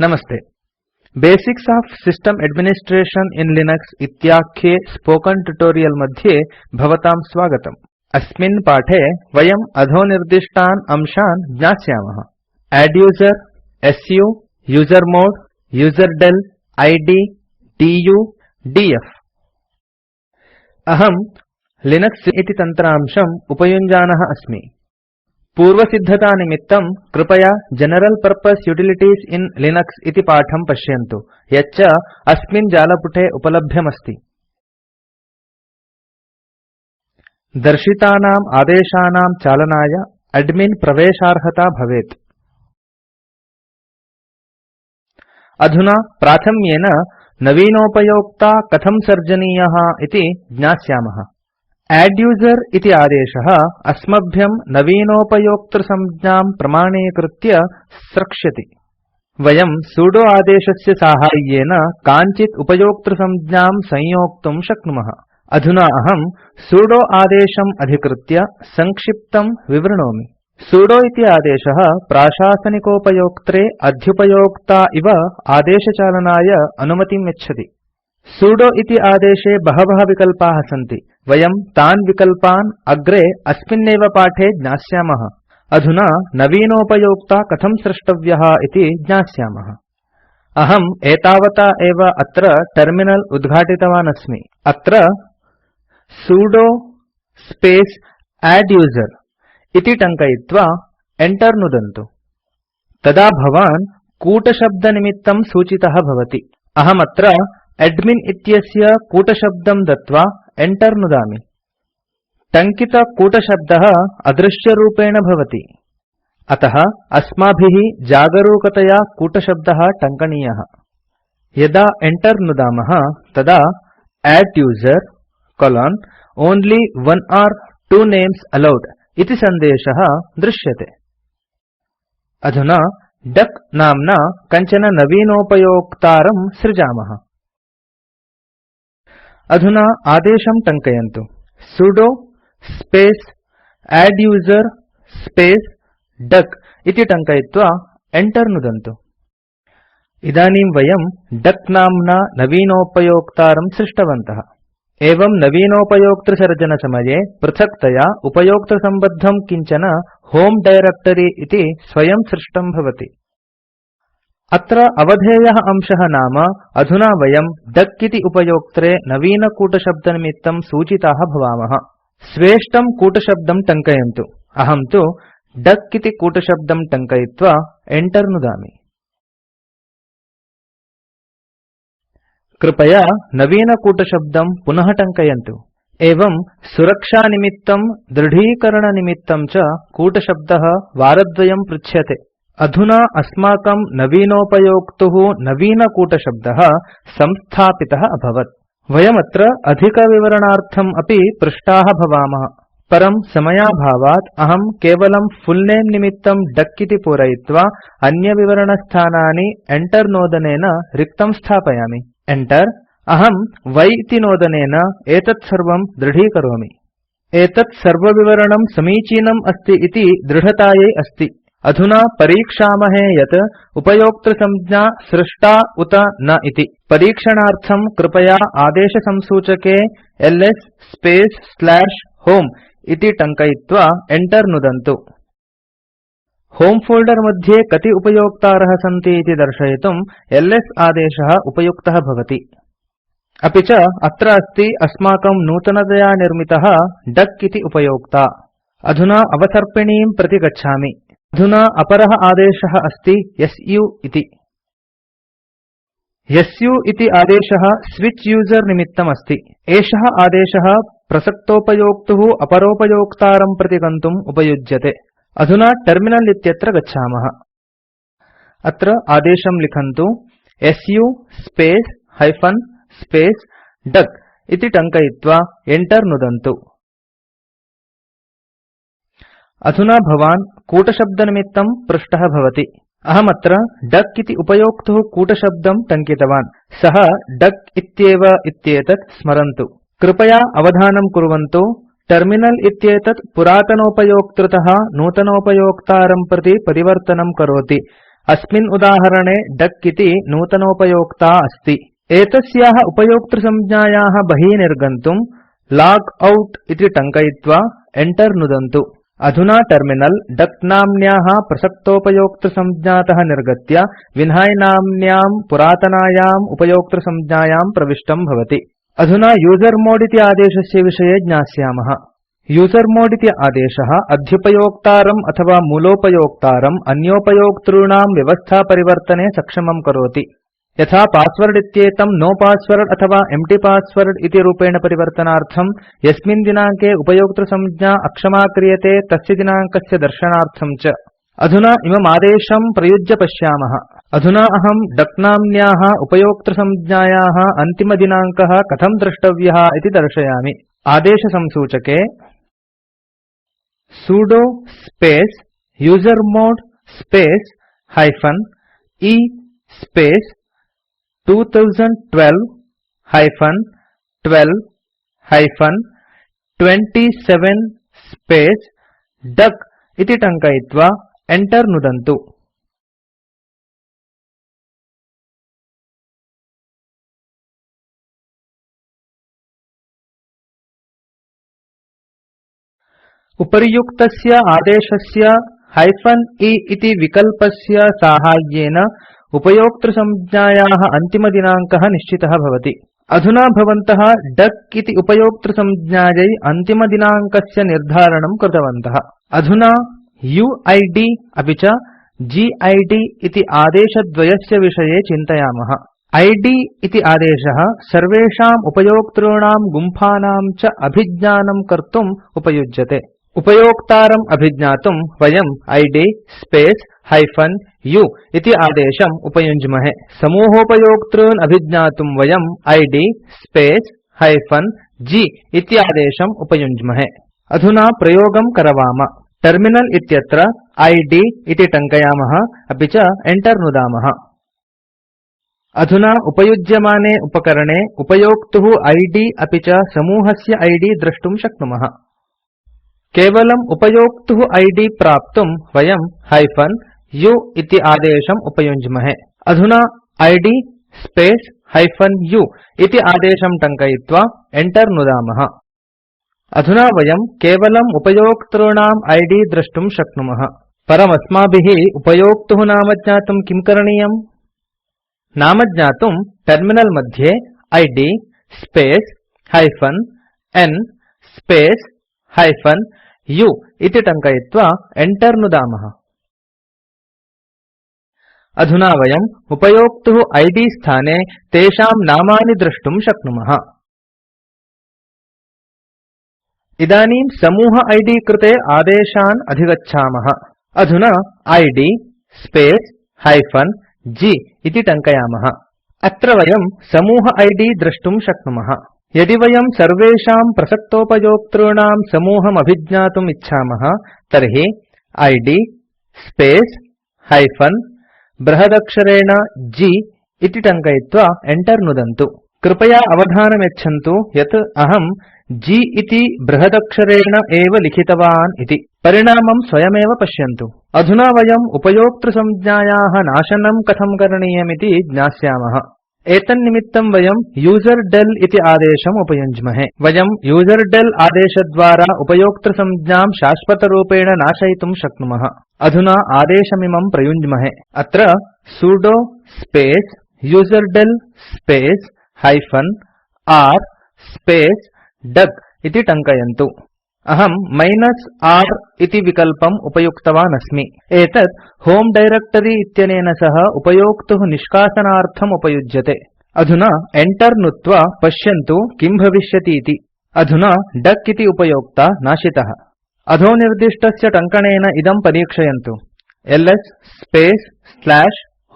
नमस्ते। Basics of system administration in Linux इत्याख्ये spoken tutorial मध्ये भवतां स्वागतम्। अस्मिन् पाठे वयम् अधोनिर्दिष्टान् अंशान् ज्ञास्यामः। adduser, su, usermod, userdel, id, du, df। अहं लिनक्स इति तन्त्रांशम् उपयुञ्जानः अस्मि। पूर्वसिद्धतानिमित्तं कृपया general purpose utilities in Linux इति पाठं पश्यन्तु, यच्च अस्मिन् जालपुटे उपलभ्यमस्ति। दर्शितानाम् आदेशानां चालनाय एडमिन् प्रवेशार्हता भवेत्। अधुना प्राथम्येन नवीनोपयोक्ता कथं सर्जनीयः इति ज्ञास्यामः। adduser इति आदेशः अस्मभ्यं नवीनोपयोक्तृसंज्ञां प्रमाणीकृत्य स्रक्ष्यति। वयं सुदो आदेशस्य साहाय्येन काञ्चित् उपयोक्तृसंज्ञां संयोक्तुं शक्नुमः। अधुना अहं सुदो आदेशम् अधिकृत्य संक्षिप्तं विवृणोमि। सुदो इति आदेशः प्राशासनिकोपयोक्त्रे अध्युपयोक्ता इव आदेशचालनाय अनुमतिं यच्छति। सुदो इति आदेशे बहवः विकल्पाः सन्ति। वयं तान् विकल्पान् अग्रे अस्मिन्नेव पाठे ज्ञास्यामः। अधुना नवीनोपयोक्ता कथं सृष्टव्यः इति ज्ञास्यामः। अहम् एतावता एव अत्र टर्मिनल उद्घाटितवान् अस्मि। अत्र सुदो स्पेस् adduser इति टङ्कयित्वा enter नुदन्तु। तदा भवान् कूटशब्दनिमित्तं सूचितः भवति। अहमत्र एडमिन् इत्यस्य कूटशब्दं दत्वा enter नुदामि। टङ्कितकूटशब्दः अदृश्यरूपेण भवति। अतः अस्माभिः जागरूकतया कूटशब्दः टङ्कनीयः। यदा enter नुदामः तदा adduser: only one or two names allowed इति सन्देशः दृश्यते। अधुना डक नाम्ना कञ्चन नवीनोपयोक्तारं सृजामः। अधुना आदेशं टङ्कयन्तु। Sudo space adduser space duck इति टङ्कयित्वा enter नुदन्तु। इदानीं वयं डक नाम्ना नवीनोपयोक्तारं सृष्टवन्तः। एवं नवीनोपयोक्तृसर्जनसमये पृथक्तया उपयोक्तृसम्बद्धं किञ्चन होमे डायरेक्ट्री इति स्वयं सृष्टं भवति। अत्र अवधेयः अंशः नाम अधुना वयं डक इति उपयोक्त्रे नवीनकूटशब्दनिमित्तं सूचिताः भवामः। स्वेष्टं कूटशब्दं टङ्कयन्तु। अहं तु डक इति कूटशब्दं टङ्कयित्वा enter नुदामि। कृपया नवीनकूटशब्दं पुनः टङ्कयन्तु। एवं सुरक्षानिमित्तं दृढीकरणनिमित्तं च कूटशब्दः वारद्वयं पृच्छ्यते। अधुना अस्माकं नवीनोपयोक्तुः नवीनकूटशब्दः संस्थापितः अभवत्। वयमत्र अधिकविवरणार्थम् अपि पृष्टाः भवामः, परं समयाभावात् अहं केवलं फुल् नेम् निमित्तं डक इति पूरयित्वा अन्यविवरणस्थानानि enter नोदनेन रिक्तं स्थापयामि। enter। अहं y इति नोदनेन एतत् सर्वं दृढीकरोमि। एतत् सर्वविवरणं समीचीनम् अस्ति इति दृढतायै अस्ति। अधुना परीक्षामहे यत् उपयोक्तृसंज्ञा सृष्टा उत न इति। परीक्षणार्थं कृपया आदेशसंसूचके ls /home इति टङ्कयित्वा enter नुदन्तु। होमे फोल्डर मध्ये कति उपयोक्तारः सन्ति इति दर्शयितुं ls आदेशः उपयुक्तः भवति। अपि च अत्र अस्ति अस्माकं नूतनतया निर्मितः डक इति उपयोक्ता। अधुना अवसर्पिणीं प्रति गच्छामि। अधुना अपरः आदेशः अस्ति su इति। su इति आदेशः स्विच यूजर निमित्तम् अस्ति। एषः आदेशः प्रसक्तोपयोक्तुः अपरोपयोक्तारं प्रति गन्तुम् उपयुज्यते। अधुना टर्मिनल इत्यत्र गच्छामः। अत्र आदेशं लिखन्तु su स्पेस् स्पेस् डक इति टङ्कयित्वा enter नुदन्तु। अधुना भवान् कूटशब्दनिमित्तं पृष्टः भवति। अहमत्र डक इति उपयोक्तुः कूटशब्दं टङ्कितवान्। सः डक इत्येव इत्येतत् स्मरन्तु। कृपया अवधानं कुर्वन्तु। टर्मिनल इत्येतत् पुरातनोपयोक्तृतः नूतनोपयोक्तारं प्रति परिवर्तनं करोति। अस्मिन् उदाहरणे डक इति नूतनोपयोक्ता अस्ति। एतस्याः उपयोक्तृसंज्ञायाः बहिः निर्गन्तुं लॉग आउट इति टङ्कयित्वा enter नुदन्तु। अधुना टर्मिनल डक नाम्न्याः प्रसक्तोपयोक्तृसंज्ञातः निर्गत्य विन्हाई नाम्न्यां पुरातनायाम् उपयोक्तृसंज्ञायां प्रविष्टं भवति। अधुना यूजर्मोड् इति आदेशस्य विषये ज्ञास्यामः। यूजर्मोड् इति आदेशः अध्युपयोक्तारम् अथवा मूलोपयोक्तारम् अन्योपयोक्तॄणां व्यवस्थापरिवर्तने सक्षमं करोति। यथा पासवर्ड इत्येतं नो पासवर्ड अथवा एम्प्टी पासवर्ड इति रूपेण परिवर्तनार्थं यस्मिन् दिनाङ्के उपयोक्तृसंज्ञा अक्षमा क्रियते तस्य दिनाङ्कस्य दर्शनार्थं च। अधुना इमम् आदेशं प्रयुज्य पश्यामः। अधुना अहं डक नाम्न्याः उपयोक्तृसंज्ञायाः अन्तिमदिनाङ्कः कथं द्रष्टव्यः इति दर्शयामि। आदेशसंसूचके sudo space usermod space -e space 2012-12-27 space duck इति टङ्कयित्वा enter नुदन्तु। उपर्युक्तस्य आदेशस्य -e इति विकल्पस्य साहाय्येन उपयोक्तृसंज्ञायाः अन्तिमदिनाङ्कः निश्चितः भवति। अधुना भवन्तः डक इति उपयोक्तृसंज्ञायै अन्तिमदिनाङ्कस्य निर्धारणं कृतवन्तः। अधुना UID अपि च GID इति आदेशद्वयस्य विषये चिन्तयामः। ID इति आदेशः सर्वेषाम् उपयोक्तॄणां गुम्फानां च अभिज्ञानं कर्तुम् उपयुज्यते। उपयोक्तारम् अभिज्ञातुं वयं ID स्पेस् -u इति आदेशम् उपयुञ्ज्महे। समूहोपयोक्तॄन् अभिज्ञातुं वयं ID स्पेस् -g इति आदेशम् उपयुञ्ज्महे। अधुना प्रयोगं करवाम। टर्मिनल इत्यत्र ID इति टङ्कयामः अपि च enter नुदामः। अधुना उपयुज्यमाने उपकरणे उपयोक्तुः ID अपि च समूहस्य ID द्रष्टुं शक्नुमः। केवलम् उपयोक्तुः ID प्राप्तुं वयं -u इति आदेशम् उपयुञ्ज्महे। अधुना ID स्पेस् -u इति आदेशं टङ्कयित्वा enter नुदामः। अधुना वयं केवलम् उपयोक्तॄणाम् ID द्रष्टुं शक्नुमः। परमस्माभिः उपयोक्तुः नाम ज्ञातुं किं करणीयम्? नाम ज्ञातुं टर्मिनल मध्ये ID space -n space -u इति टङ्कयित्वा enter नुदामः। अधुना वयम् उपयोक्तुः ID स्थाने तेषां नामानि द्रष्टुं शक्नुमः। इदानीं समूह ID कृते आदेशान् अधिगच्छामः। अधुना ID स्पेस् -g इति टङ्कयामः। अत्र वयं समूह ID द्रष्टुं शक्नुमः। यदि वयं सर्वेषां प्रसक्तोपयोक्तॄणां समूहम् अभिज्ञातुम् इच्छामः तर्हि ID स्पेस् बृहदक्षरेण G इति टङ्कयित्वा enter नुदन्तु। कृपया अवधानं यच्छन्तु यत् अहं G इति बृहदक्षरेण एव लिखितवान् इति। परिणामं स्वयमेव पश्यन्तु। अधुना वयम् उपयोक्तृसंज्ञायाः नाशनं कथं करणीयमिति ज्ञास्यामः। एतन्निमित्तं वयं यूजरडेल इति आदेशम् उपयुञ्ज्महे। वयं यूजरडेल आदेशद्वारा उपयोक्तृसंज्ञां शाश्वतरूपेण नाशयितुं शक्नुमः। अधुना आदेशमिमं प्रयुञ्ज्महे। अत्र sudo space userdel space -r space duck इति टङ्कयन्तु। अहं -r इति विकल्पम् उपयुक्तवान् अस्मि। एतत् होमे डायरेक्ट्री इत्यनेन सह उपयोक्तुः निष्कासनार्थम् उपयुज्यते। अधुना enter नुत्वा पश्यन्तु किं भविष्यति इति। अधुना डक इति उपयोक्ता नाशितः। अधोनिर्दिष्टस्य टङ्कनेन इदं परीक्षयन्तु। ls स्पेस्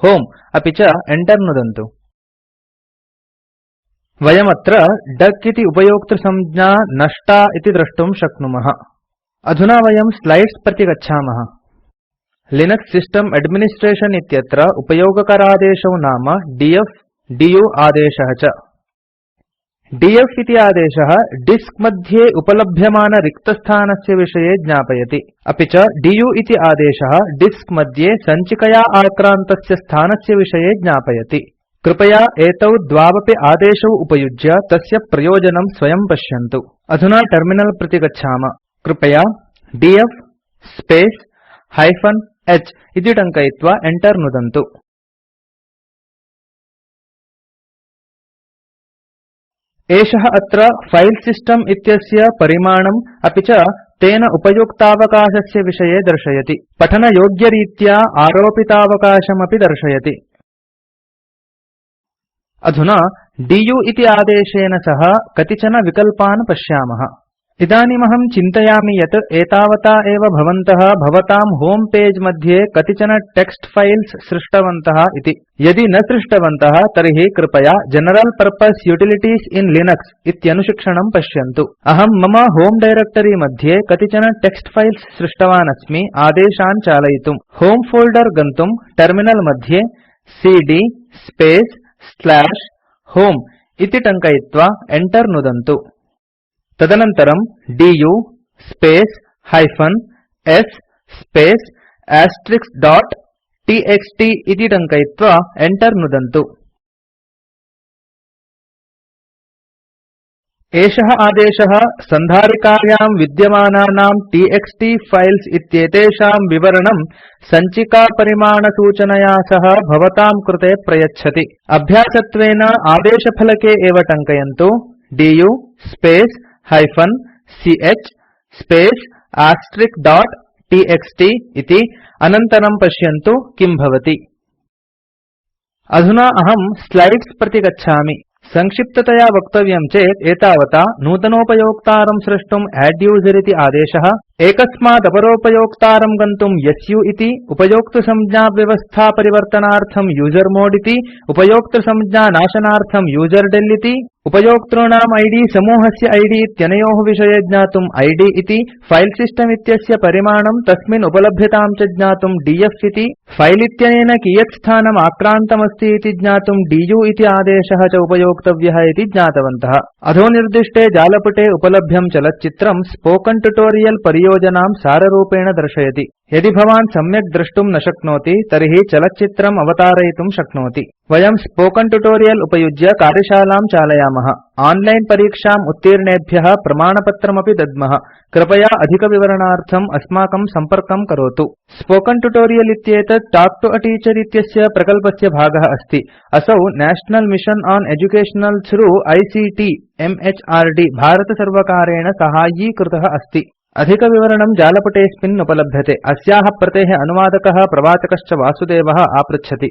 /home अपि च enter नुदन्तु। वयमत्र डक इति उपयोक्तृसंज्ञा नष्टा इति द्रष्टुं शक्नुमः। अधुना वयं स्लाइड्स् प्रति गच्छामः। लिनक्स सिस्टम् एड्मिनिस्ट्रेशन् इत्यत्र उपयोगकरादेशौ नाम df du आदेशः च। df इति आदेशः डिस्क मध्ये उपलभ्यमानरिक्तस्थानस्य विषये ज्ञापयति। अपि च du इति आदेशः डिस्क मध्ये सञ्चिकया आक्रान्तस्य स्थानस्य विषये ज्ञापयति। कृपया एतौ द्वावपि आदेशौ उपयुज्य तस्य प्रयोजनं स्वयं पश्यन्तु। अधुना टर्मिनल प्रति गच्छाम। कृपया df स्पेस् -h इति टङ्कयित्वा enter नुदन्तु। एषः अत्र फाइल सिस्टम् इत्यस्य परिमाणम् अपि च तेन उपयुक्तावकाशस्य विषये दर्शयति। पठनयोग्यरीत्या आरोपितावकाशमपि दर्शयति। अधुना du इति आदेशेन सह कतिचन विकल्पान् पश्यामः। इदानीमहं चिन्तयामि यत् एतावता एव भवन्तः भवतां होमे पेज मध्ये कतिचन टेक्स्ट् फाइल्स् सृष्टवन्तः इति। यदि न सृष्टवन्तः तर्हि कृपया general purpose utilities in Linux इत्यनुशिक्षणं पश्यन्तु। अहं मम होमे डायरेक्ट्री मध्ये कतिचन टेक्स्ट् फाइल्स् सृष्टवान् अस्मि आदेशान् चालयितुम्। होमे फोल्डर गन्तुं टर्मिनल मध्ये cd स्पेस् /home इति टङ्कयित्वा enter नुदन्तु। तदनन्तरं du space -s space *txt इति टङ्कयित्वा enter नुदन्तु। एषः आदेशः सन्धारिकायां विद्यमानानां txt फाइल्स् इत्येतेषां विवरणं सञ्चिकापरिमाणसूचनया सह भवतां कृते प्रयच्छति। अभ्यासत्वेन आदेशफलके एव टङ्कयन्तु du space -ch space *txt इति। अनन्तरं पश्यन्तु किं भवति। अधुना अहं स्लाइड्स् प्रति गच्छामि। संक्षिप्ततया वक्तव्यं चेत् एतावता नूतनोपयोक्तारं स्रष्टुं adduser इति आदेशः, एकस्मात् अपरोपयोक्तारं गन्तुं su इति, उपयोक्तृसंज्ञाव्यवस्थापरिवर्तनार्थं usermod इति, उपयोक्तृसंज्ञानाशनार्थं userdel इति, उपयोक्तॄणाम् ID समूहस्य ID इत्यनयोः विषये ज्ञातुं id इति, फाइल सिस्टम् इत्यस्य परिमाणं तस्मिन् उपलभ्यतां च ज्ञातुं df इति, फाइल इत्यनेन कियत् स्थानम् आक्रान्तमस्ति इति ज्ञातुं du इति आदेशः च उपयोक्तव्यः इति ज्ञातवन्तः। अधोनिर्दिष्टे जालपुटे उपलभ्यं चलच्चित्रं स्पोकेन ट्यूटोरियल् परियोजनां साररूपेण दर्शयति। यदि भवान् सम्यक् द्रष्टुं न शक्नोति तर्हि चलच्चित्रम् अवतारयितुं शक्नोति। वयं स्पोकेन ट्यूटोरियल् उपयुज्य कार्यशालां चालयामः। ऑनलाइन परीक्षाम् उत्तीर्णेभ्यः प्रमाणपत्रमपि दद्मः। कृपया अधिकविवरणार्थम् अस्माकं सम्पर्कं करोतु। स्पोकेन ट्यूटोरियल् इत्येतत् टाल्क् टु अ टीचर इत्यस्य प्रकल्पस्य भागः अस्ति। असौ national mission on educational through ICT MHRD भारतसर्वकारेण साहाय्यीकृतः अस्ति। अधिकविवरणं जालपुटेऽस्मिन् उपलभ्यते। अस्याः प्रतेः अनुवादकः प्रवाचकश्च वासुदेवः आपृच्छति।